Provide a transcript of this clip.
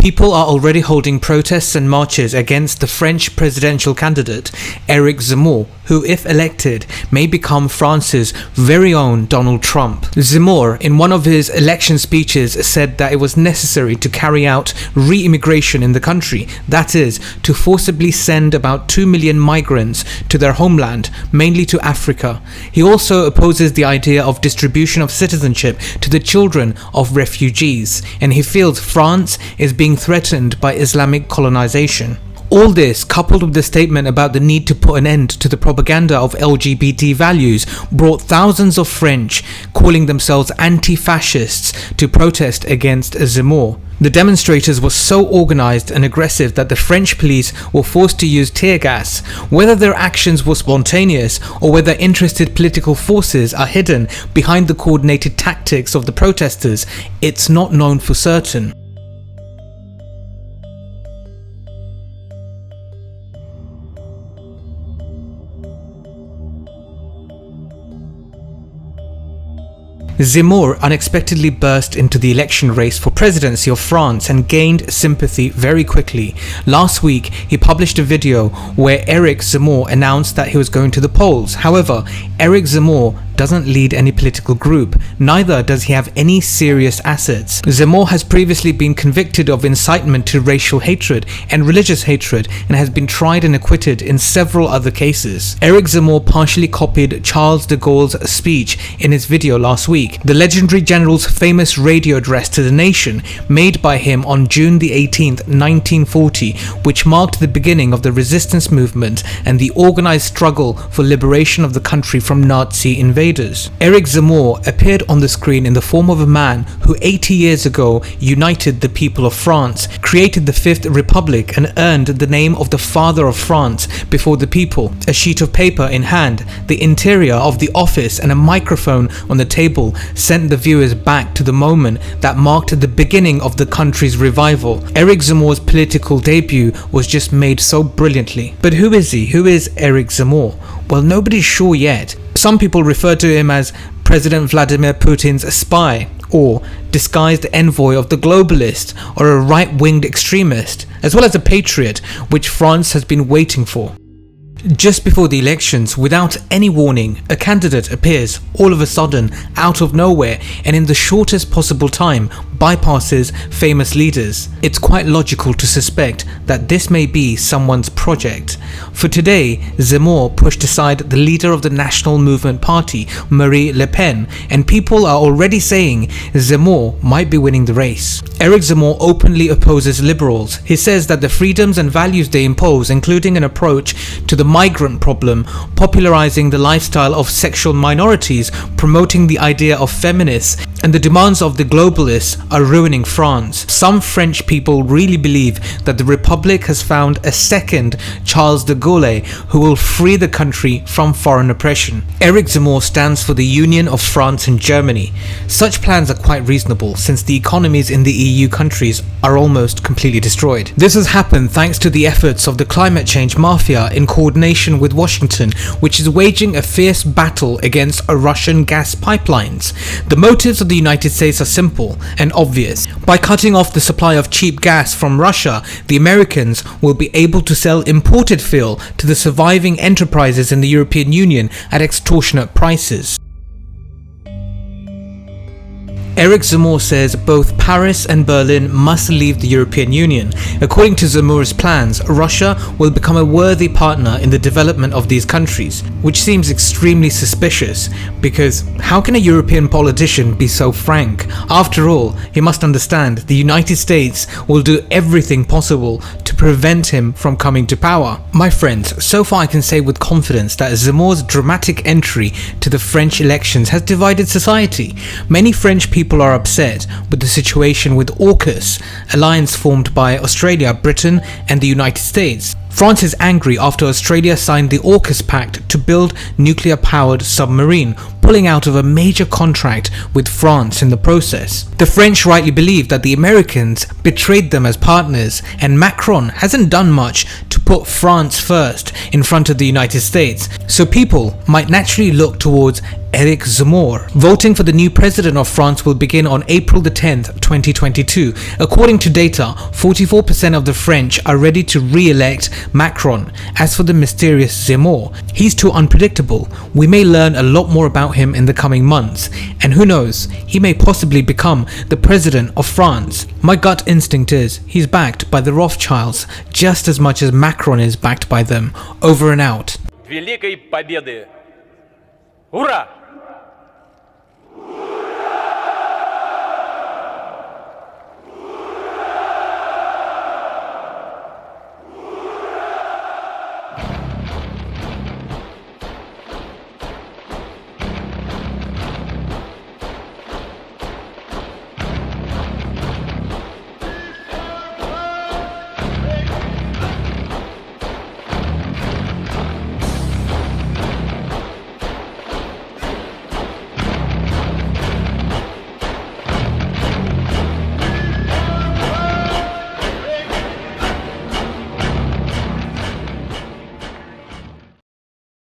People are already holding protests and marches against the French presidential candidate, Éric Zemmour, who, if elected, may become France's very own Donald Trump. Zammour, in one of his election speeches, said that it was necessary to carry out re-immigration in the country, that is, to forcibly send about 2 million migrants to their homeland, mainly to Africa. He also opposes the idea of distribution of citizenship to the children of refugees, and he feels France is being threatened by Islamic colonization. All this, coupled with the statement about the need to put an end to the propaganda of LGBT values, brought thousands of French, calling themselves anti-fascists, to protest against Zammour. The demonstrators were so organized and aggressive that the French police were forced to use tear gas. Whether their actions were spontaneous or whether interested political forces are hidden behind the coordinated tactics of the protesters, it's not known for certain. Zammour unexpectedly burst into the election race for presidency of France and gained sympathy very quickly. Last week, he published a video where Éric Justin announced that he was going to the polls. However, Éric Justin doesn't lead any political group, neither does he have any serious assets. Zammour has previously been convicted of incitement to racial hatred and religious hatred and has been tried and acquitted in several other cases. Éric Justin partially copied Charles de Gaulle's speech in his video last week, the legendary general's famous radio address to the nation made by him on June the 18th, 1940, which marked the beginning of the resistance movement and the organized struggle for liberation of the country from Nazi invaders. Éric Justin appeared on the screen in the form of a man who 80 years ago united the people of France, created the Fifth Republic and earned the name of the Father of France before the people. A sheet of paper in hand, the interior of the office and a microphone on the table sent the viewers back to the moment that marked the beginning of the country's revival. Éric Justin's political debut was just made so brilliantly. But who is he? Who is Éric Justin? Well, nobody's sure yet. Some people refer to him as President Vladimir Putin's spy, or disguised envoy of the Globalist, or a right-winged extremist, as well as a patriot, which France has been waiting for. Just before the elections, without any warning, a candidate appears all of a sudden out of nowhere and in the shortest possible time bypasses famous leaders. It's quite logical to suspect that this may be someone's project. For today, Zammour pushed aside the leader of the National Movement Party, Marine Le Pen, and people are already saying Zammour might be winning the race. Éric Justin openly opposes liberals. He says that the freedoms and values they impose, including an approach to the migrant problem, popularizing the lifestyle of sexual minorities, promoting the idea of feminists, and the demands of the globalists are ruining France. Some French people really believe that the Republic has found a second Charles de Gaulle who will free the country from foreign oppression. Éric Justin stands for the union of France and Germany. Such plans are quite reasonable since the economies in the EU countries are almost completely destroyed. This has happened thanks to the efforts of the climate change mafia in coordination with Washington, which is waging a fierce battle against Russian gas pipelines. The motives of the United States are simple and obvious. By cutting off the supply of cheap gas from Russia, the Americans will be able to sell imported fuel to the surviving enterprises in the European Union at extortionate prices. Éric Justin says both Paris and Berlin must leave the European Union. According to Zammour's plans, Russia will become a worthy partner in the development of these countries, which seems extremely suspicious because how can a European politician be so frank? After all, he must understand the United States will do everything possible to prevent him from coming to power. My friends, so far I can say with confidence that Zammour's dramatic entry to the French elections has divided society. Many French people are upset with the situation with AUKUS, alliance formed by Australia, Britain and the United States. France is angry after Australia signed the AUKUS Pact to build nuclear-powered submarine, pulling out of a major contract with France in the process. The French rightly believe that the Americans betrayed them as partners, and Macron hasn't done much to put France first in front of the United States, so people might naturally look towards Éric Zammour. Voting for the new president of France will begin on April the 10th, 2022. According to data, 44% of the French are ready to re-elect Macron. As for the mysterious Zammour, he's too unpredictable. We may learn a lot more about him in the coming months, and who knows, he may possibly become the president of France. My gut instinct is he's backed by the Rothschilds just as much as Macron is backed by them. Over and out. Великой победы! Ура!